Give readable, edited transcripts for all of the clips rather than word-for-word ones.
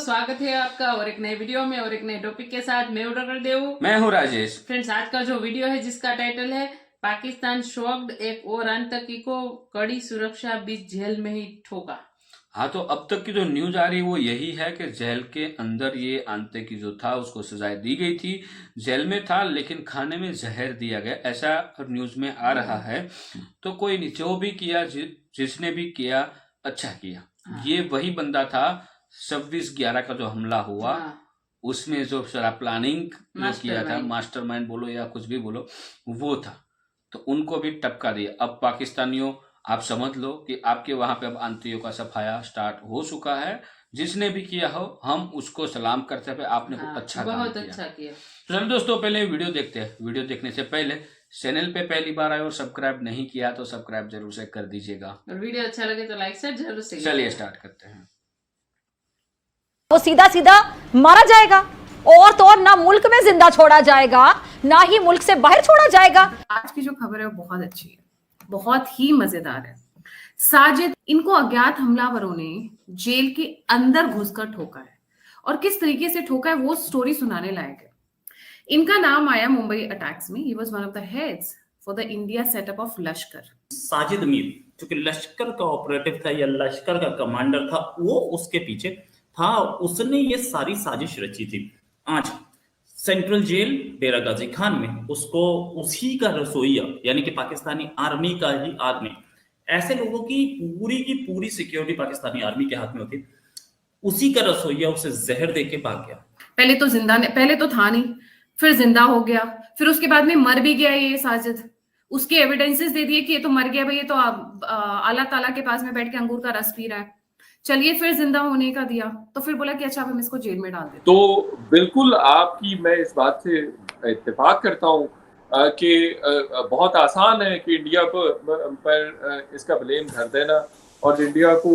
स्वागत है आपका और एक नए वीडियो में और एक नए टॉपिक के साथ। मैं हूं डॉक्टर देव, मैं हूं राजेश। फ्रेंड्स, आज का जो वीडियो है जिसका टाइटल है पाकिस्तान शॉक्ड, एक और आतंकी को कड़ी सुरक्षा बीच जेल में ही ठोका। हाँ, तो अब तक की जो न्यूज आ रही है वो यही है कि जेल के अंदर ये आतंकी जो था उसको सजाएं दी गई थी। जेल में था लेकिन खाने में जहर दिया गया, ऐसा न्यूज में आ रहा है। तो कोई नहीं, जो भी किया, जिसने भी किया अच्छा किया। ये वही बंदा था 26/11 का जो हमला हुआ, उसमें जो सारा प्लानिंग किया था, मास्टरमाइंड बोलो या कुछ भी बोलो, वो था। तो उनको भी टपका दिया। अब पाकिस्तानियों, आप समझ लो कि आपके वहां पे अब आतंकियों का सफाया स्टार्ट हो चुका है। जिसने भी किया हो हम उसको सलाम करते हैं, आपने अच्छा काम बहुत किया। अच्छा किया। तो चलो दोस्तों, पहले वीडियो देखते हैं। वीडियो देखने से पहले चैनल पे पहली बार आए और सब्सक्राइब नहीं किया तो सब्सक्राइब जरूर से कर दीजिएगा, और वीडियो अच्छा लगे तो लाइक से जरूर से। चलिए स्टार्ट करते हैं। वो सीधा सीधा मारा जाएगा और तो और ना मुल्क में जिंदा छोड़ा जाएगा ना ही मुल्क से बाहर छोड़ा जाएगा। आज की जो खबर है वो बहुत अच्छी है, बहुत ही मजेदार है। साजिद, इनको अज्ञात हमलावरों ने जेल के अंदर घुसकर ठोका है और किस तरीके से ठोका है वो स्टोरी सुनाने लायक है। इनका नाम आया मुंबई अटैक्स में। He was one of the heads for the India setup of लश्कर। साजिद मीर जो कि लश्कर का ऑपरेटिव था या लश्कर का कमांडर था, वो उसके पीछे था। उसने ये सारी साजिश रची थी। आज सेंट्रल जेल डेरा गाजी खान में उसको उसी का रसोइया यानी कि पाकिस्तानी आर्मी का ही आदमी, ऐसे लोगों की पूरी सिक्योरिटी पाकिस्तानी आर्मी के हाथ में होती, उसी का रसोइया उसे जहर देके भाग गया। पहले तो था नहीं, फिर जिंदा हो गया, फिर उसके बाद में मर भी गया ये साजिद। उसके एविडेंसेस दे दिए कि ये तो मर गया भाई, ये तो अल्लाह ताला के पास में बैठ के अंगूर का रस पी रहा है। चलिए फिर जिंदा होने का दिया तो फिर बोला कि अच्छा हम इसको जेल में डाल दें। तो बिल्कुल आपकी मैं इस बात से इत्तेफाक करता हूँ कि बहुत आसान है कि इंडिया पर इसका ब्लेम धर देना और इंडिया को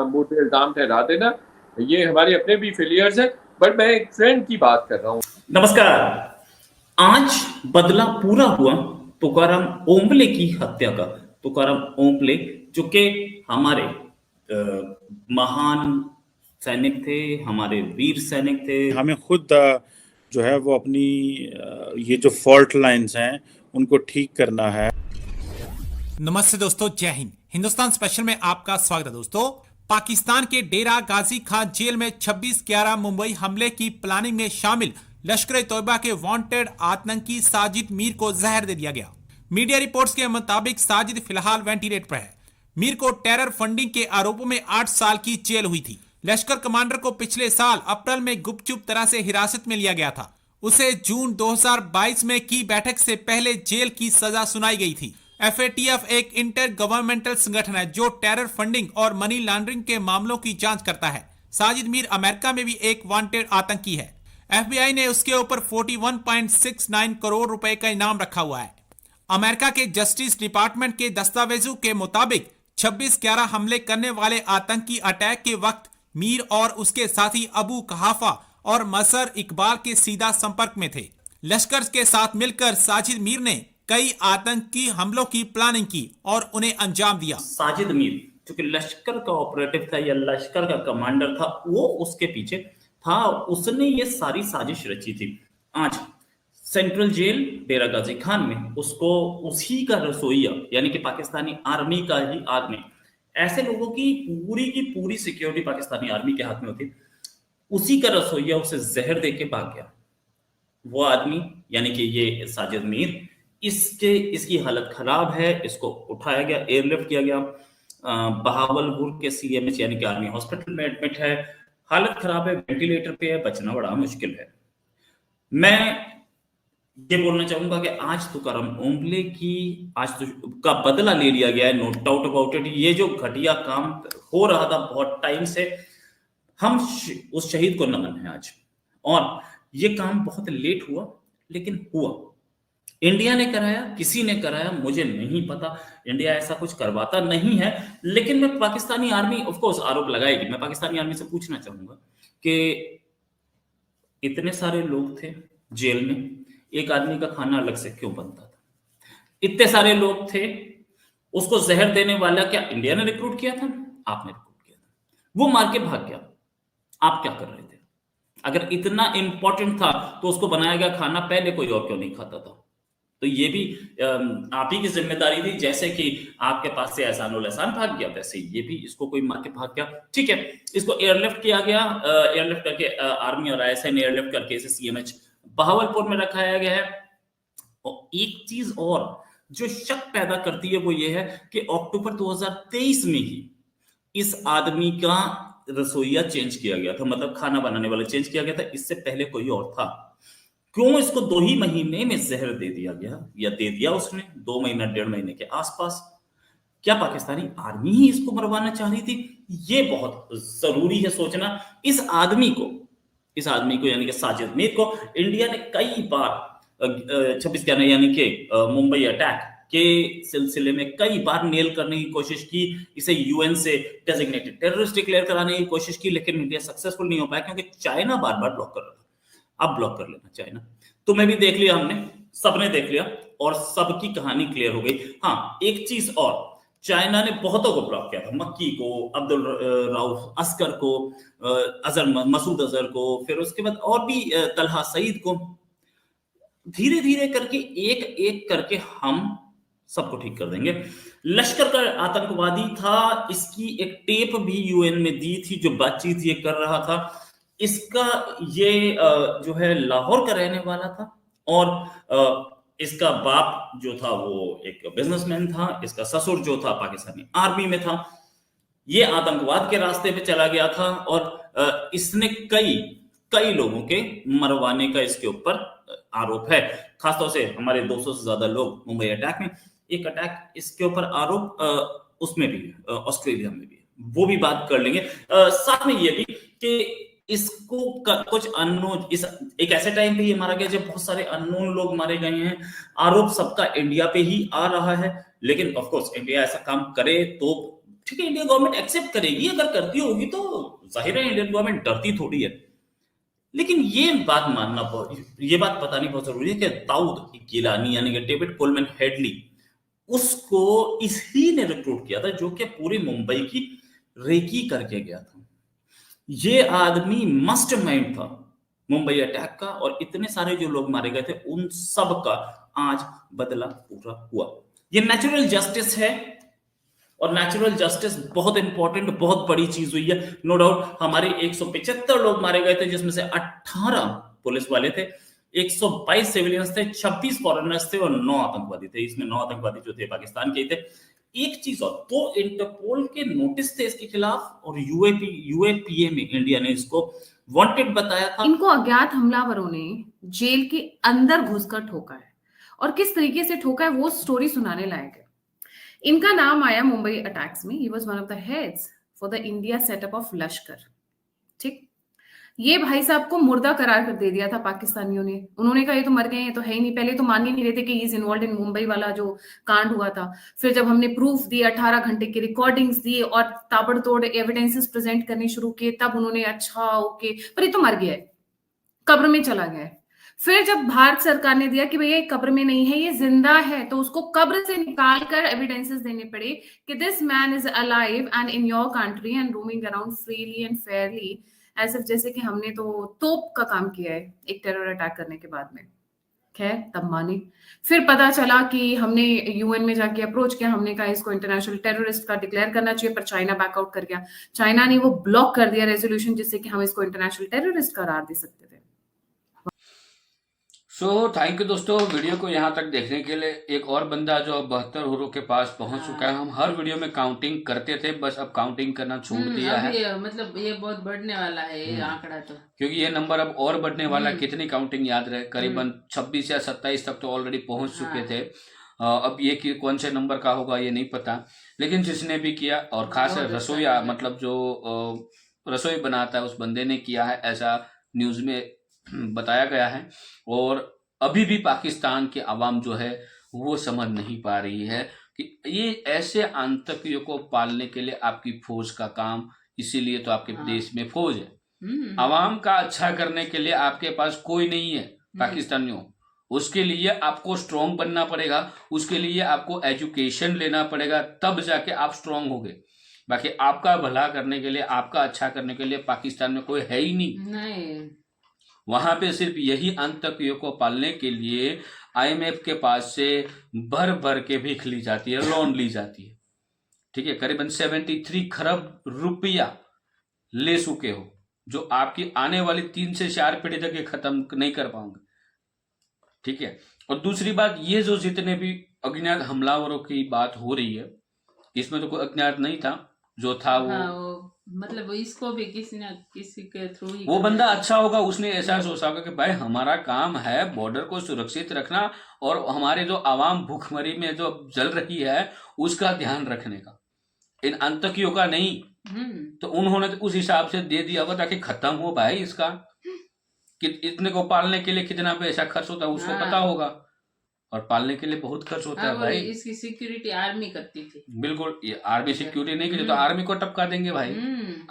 मोटे इल्जाम ठहरा देना। ये हमारे अपने भी फेलियर्स हैं, बट मैं एक ट्रेंड की बात कर रहा हूँ। नमस्कार। आज बदला पूरा हुआ तुकाराम ओम्बले की हत्या का। तुकाराम ओम्बले जो कि हमारे महान सैनिक थे, हमारे वीर सैनिक थे। हमें खुद जो है वो अपनी ये जो फॉल्ट लाइंस हैं उनको ठीक करना है। नमस्ते दोस्तों, जय हिंद। हिंदुस्तान स्पेशल में आपका स्वागत है। दोस्तों, पाकिस्तान के डेरा गाजी खान जेल में 26/11 मुंबई हमले की प्लानिंग में शामिल लश्कर तोयबा के वांटेड आतंकी साजिद मीर को जहर दे दिया गया। मीडिया रिपोर्ट्स के मुताबिक साजिद फिलहाल वेंटिलेटर पर है। मीर को टेरर फंडिंग के आरोपों में 8 साल की जेल हुई थी। लश्कर कमांडर को पिछले साल अप्रैल में गुपचुप तरह से हिरासत में लिया गया था। उसे जून 2022 में की बैठक से पहले जेल की सजा सुनाई गई थी। FATF एक इंटर गवर्नमेंटल संगठन है जो टेरर फंडिंग और मनी लॉन्ड्रिंग के मामलों की जांच करता है। साजिद मीर अमेरिका में भी एक वांटेड आतंकी है। FBI ने उसके ऊपर 41.69 करोड़ रुपए का इनाम रखा हुआ है। अमेरिका के जस्टिस डिपार्टमेंट के दस्तावेजों के मुताबिक 26/11 हमले करने वाले आतंकी अटैक के वक्त मीर और उसके साथी अबू कहाफा और मसर इकबाल के सीधा संपर्क में थे। लश्कर के साथ मिलकर साजिद मीर ने कई आतंकी हमलों की प्लानिंग की और उन्हें अंजाम दिया। साजिद मीर जो कि लश्कर का ऑपरेटिव था या लश्कर का कमांडर था, वो उसके पीछे था। उसने ये सारी साजिश रची थी। आज सेंट्रल जेल डेरा गाजी खान में उसको उसी का रसोइया यानी कि पाकिस्तानी आर्मी का ही आदमी, ऐसे लोगों की पूरी सिक्योरिटी पाकिस्तानी आर्मी के हाथ में होती, उसी का रसोइया उसे जहर देके भाग गया। वो आदमी यानी कि ये साजिद मीर, इसकी हालत खराब है। इसको उठाया गया, एयरलिफ्ट किया गया, बहावलपुर के CMH यानी कि आर्मी हॉस्पिटल में एडमिट है। हालत खराब है, वेंटिलेटर पे है, बचना बड़ा मुश्किल है। मैं ये बोलना चाहूंगा कि आज तुकाराम ओम्बले का बदला ले लिया गया है, नो डाउट अबाउट इट। ये जो घटिया काम हो रहा था बहुत टाइम से, हम उस शहीद को नमन है आज। और ये काम बहुत लेट हुआ लेकिन हुआ। इंडिया ने कराया, किसी ने कराया, मुझे नहीं पता। इंडिया ऐसा कुछ करवाता नहीं है, लेकिन मैं पाकिस्तानी आर्मी ऑफ कोर्स आरोप लगाएगी। मैं पाकिस्तानी आर्मी से पूछना चाहूंगा कि इतने सारे लोग थे जेल में, एक आदमी का खाना अलग से क्यों बनता था? इतने सारे लोग थे, उसको जहर देने वाला क्या इंडिया ने रिक्रूट किया था? आपने रिक्रूट किया था। वो मार के भाग गया। आप क्या कर रहे थे? अगर इतना इंपॉर्टेंट था तो उसको बनाया गया खाना पहले कोई और क्यों नहीं खाता था? तो ये भी आप ही की जिम्मेदारी थी। जैसे कि आपके पास से एहसान उल एहसान भाग गया, वैसे ये भी इसको कोई मार के भाग गया। ठीक है, इसको एयरलिफ्ट किया गया, एयरलिफ्ट करके आर्मी और आईएसआई ने एयरलिफ्ट करके इसे सीएमएच बहावलपुर में रखाया गया है। और एक चीज और जो शक पैदा करती है वो ये है कि अक्टूबर 2023 में ही इस आदमी का रसोइया चेंज किया गया था, मतलब खाना बनाने वाला चेंज किया गया था। इससे पहले कोई और था। क्यों इसको 2 ही महीने में जहर दे दिया गया, या दे दिया उसने 2 महीना 1.5 महीने के आसपास? क्या पाकिस्तानी आर्मी ही इसको मरवाना चाह रही थी? ये बहुत जरूरी है सोचना। इस आदमी को यानी कि साजिद मीर को इंडिया ने कई बार 26/11 यानी कि मुंबई अटैक के सिलसिले में कई बार नेल करने की कोशिश की, इसे यूएन से डेजिग्नेटेड टेररिस्ट डिक्लेयर कराने की कोशिश की, लेकिन इंडिया सक्सेसफुल नहीं हो पाया क्योंकि चाइना बार बार ब्लॉक कर रहा था। अब ब्लॉक कर लेना चाइना। तुम्हें भी देख लिया हमने, सबने देख लिया और सबकी कहानी क्लियर हो गई। हाँ, एक चीज और, चाइना ने बहुतों को ब्लॉक किया था, मक्की को, अब्दुल राउफ अस्कर को, मसूद अजहर को, फिर उसके बाद और भी तलहा सईद को। धीरे धीरे करके एक एक करके हम सबको ठीक कर देंगे। लश्कर का आतंकवादी था, इसकी एक टेप भी यूएन में दी थी जो बातचीत ये कर रहा था। इसका ये जो है लाहौर का रहने वाला था और इसका बाप जो था वो एक बिजनेसमैन था, इसका ससुर जो था पाकिस्तानी आर्मी में था। ये आतंकवाद के रास्ते पे चला गया था और इसने कई लोगों के मरवाने का इसके ऊपर आरोप है। खासतौर से हमारे 200 से ज्यादा लोग मुंबई अटैक में, एक अटैक इसके ऊपर आरोप उसमें भी है, ऑस्ट्रेलिया में भी है, वो भी बात कर लेंगे। साथ में ये भी कि इसको कुछ अननोन, इस एक ऐसे टाइम पे ये मारा गया जब बहुत सारे अननोन लोग मारे गए हैं। आरोप सबका इंडिया पे ही आ रहा है, लेकिन ऑफ कोर्स इंडिया ऐसा काम करे तो ठीक है, इंडियन गवर्नमेंट एक्सेप्ट करेगी। अगर करती होगी तो जाहिर है इंडियन गवर्नमेंट डरती थोड़ी है। लेकिन ये बात बतानी बहुत जरूरी है कि दाऊद गिलानी यानी कि डेविड कोलमैन हेडली, उसको इसी ने रिक्रूट किया था जो कि पूरी मुंबई की रेकी करके गया था। ये आदमी मास्टरमाइंड था मुंबई अटैक का, और इतने सारे जो लोग मारे गए थे उन सब का आज बदला पूरा हुआ। ये नेचुरल जस्टिस है और नेचुरल जस्टिस बहुत इंपॉर्टेंट, बहुत बड़ी चीज हुई है। नो डाउट हमारे 175 लोग मारे गए थे, जिसमें से 18 पुलिस वाले थे, 122 सिविलियंस थे, 26 फॉरेनर्स थे और 9 आतंकवादी थे। इसमें 9 आतंकवादी जो थे पाकिस्तान के थे। एक चीज और, तो इंटरपोल के नोटिस थे इसके खिलाफ और यूएपीए में इंडिया ने इसको वांटेड बताया था। इनको अज्ञात हमलावरों ने जेल के अंदर घुसकर ठोका है, और किस तरीके से ठोका है वो स्टोरी सुनाने लायक है। इनका नाम आया मुंबई अटैक्स में। He was one of the heads for the India setup of लश्कर। ठीक, ये भाई साहब को मुर्दा करार कर दे दिया था पाकिस्तानियों ने। उन्होंने कहा ये तो मर गए हैं, तो है ही नहीं। पहले तो मान ही नहीं रहे थे कि he is involve in Mumbai वाला जो कांड हुआ था। फिर जब हमने प्रूफ दिए, 18 घंटे की रिकॉर्डिंग्स दी और ताबड़तोड़ एविडेंसेस प्रेजेंट करने शुरू किए, तब उन्होंने अच्छा ओके, पर ये तो मर गया है, कब्र में चला गया है। फिर जब भारत सरकार ने दिया कि भैया कब्र में नहीं है, ये जिंदा है, तो उसको कब्र से निकालकर एविडेंसेस देने पड़े कि this man is alive and in your country and roaming around freely and Fairlie, ऐसे जैसे कि हमने तो तोप का काम किया है एक टेरर अटैक करने के बाद में। खैर, तब माने। फिर पता चला कि हमने यूएन में जाके अप्रोच किया, हमने कहा इसको इंटरनेशनल टेररिस्ट का डिक्लेयर करना चाहिए, पर चाइना बैकआउट कर गया। चाइना ने वो ब्लॉक कर दिया रेजोल्यूशन जिससे कि हम इसको इंटरनेशनल टेररिस्ट करार दे सकते थे। सो थैंक यू दोस्तों, वीडियो को यहाँ तक देखने के लिए। एक और बंदा जो 72 हुरों के पास पहुंच चुका है। हम हर वीडियो में काउंटिंग करते थे, बस अब काउंटिंग करना छोड़ दिया है। मतलब ये बहुत बढ़ने वाला है ये आंकड़ा, तो क्योंकि ये नंबर अब और बढ़ने वाला है। कितनी काउंटिंग याद रहे, करीबन 26 या 27 तक तो ऑलरेडी पहुंच चुके थे। अब ये कि कौन से नंबर का होगा ये नहीं पता, लेकिन जिसने भी किया, और खास रसोईया मतलब जो रसोई बनाता है उस बंदे ने किया है, ऐसा न्यूज में बताया गया है। और अभी भी पाकिस्तान की आवाम जो है वो समझ नहीं पा रही है कि ये ऐसे आतंकियों को पालने के लिए आपकी फौज का काम, इसीलिए तो आपके देश में फौज है। आवाम का अच्छा करने के लिए आपके पास कोई नहीं है पाकिस्तानियों। उसके लिए आपको स्ट्रांग बनना पड़ेगा, उसके लिए आपको एजुकेशन लेना पड़ेगा, तब जाके आप स्ट्रांग होगे। बाकी आपका भला करने के लिए, आपका अच्छा करने के लिए पाकिस्तान में कोई है ही नहीं। वहां पे सिर्फ यही आतंकियों को पालने के लिए IMF के पास से भर भर के भीख ली जाती है, लोन ली जाती है। ठीक है, करीबन 73 खरब रुपया ले चुके हो, जो आपकी आने वाली 3 से 4 पीढ़ी तक ये खत्म नहीं कर पाओगे। ठीक है, और दूसरी बात, ये जो जितने भी अज्ञात हमलावरों की बात हो रही है, इसमें तो कोई अज्ञात नहीं था, जो था वो मतलब इसको भी किसी न किसी के थ्रू ही वो बंदा अच्छा होगा, उसने ऐसा सोचा होगा कि भाई हमारा काम है बॉर्डर को सुरक्षित रखना और हमारे जो आवाम भूखमरी में जो जल रही है उसका ध्यान रखने का, इन आतंकियों का नहीं। तो उन्होंने तो उस हिसाब से दे दिया होगा ताकि खत्म हो भाई इसका, कि इतने को पालने के लिए कितना पैसा खर्च होता है उसको पता होगा, और पालने के लिए बहुत खर्च होता है भाई। इसकी सिक्योरिटी आर्मी करती थी। बिल्कुल, ये आर्मी सिक्योरिटी नहीं की तो आर्मी को टपका देंगे भाई।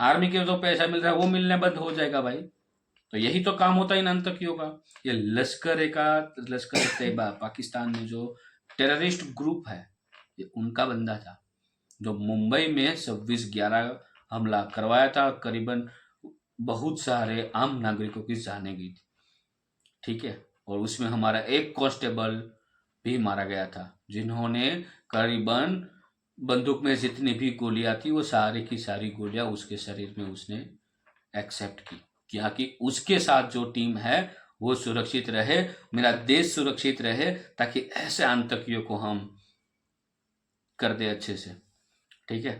आर्मी के जो पैसा मिल रहा है वो मिलने बंद हो जाएगा भाई। तो यही तो काम होता है इन आतंकियों का। ये लश्कर तैयबा पाकिस्तान में जो टेररिस्ट ग्रुप है, ये उनका बंदा था जो मुंबई में 26/11 हमला करवाया था। करीबन बहुत सारे आम नागरिकों की जाने गई थी। ठीक है, और उसमें हमारा एक कांस्टेबल भी मारा गया था, जिन्होंने करीबन बंदूक में जितनी भी गोलियां थी वो सारी की सारी गोलियां उसके शरीर में उसने एक्सेप्ट की, कि उसके साथ जो टीम है वो सुरक्षित रहे, मेरा देश सुरक्षित रहे, ताकि ऐसे आतंकियों को हम कर दे अच्छे से। ठीक है,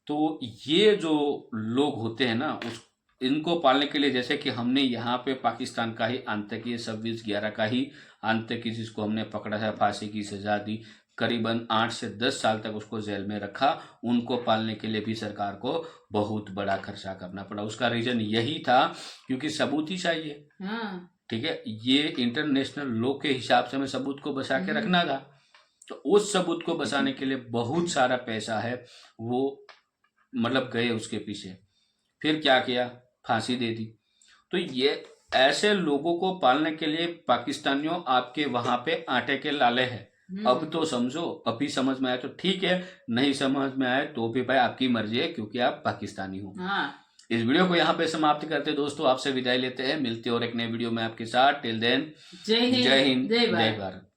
तो ये जो लोग होते हैं ना, इनको पालने के लिए, जैसे कि हमने यहाँ पे पाकिस्तान का ही आतंकी 26/11 का ही आतंकी जिसको हमने पकड़ा था, फांसी की सजा दी, करीबन 8 से 10 साल तक उसको जेल में रखा, उनको पालने के लिए भी सरकार को बहुत बड़ा खर्चा करना पड़ा। उसका रीजन यही था क्योंकि सबूत ही चाहिए। ठीक है, ये इंटरनेशनल लॉ के हिसाब से हमें सबूत को बचा के रखना था, तो उस सबूत को बचाने के लिए बहुत सारा पैसा है वो मतलब गए उसके पीछे। फिर क्या किया, फांसी दे दी। तो ये ऐसे लोगों को पालने के लिए पाकिस्तानियों आपके वहां पे आटे के लाले हैं। अब तो समझो, अभी समझ में आया तो ठीक है, नहीं समझ में आए तो भी भाई आपकी मर्जी है, क्योंकि आप पाकिस्तानी हो। इस वीडियो को यहाँ पे समाप्त करते दोस्तों, आपसे विदाई लेते हैं, मिलते और एक नए वीडियो में आपके साथ। टिल देन, जय हिंद, जय भारत।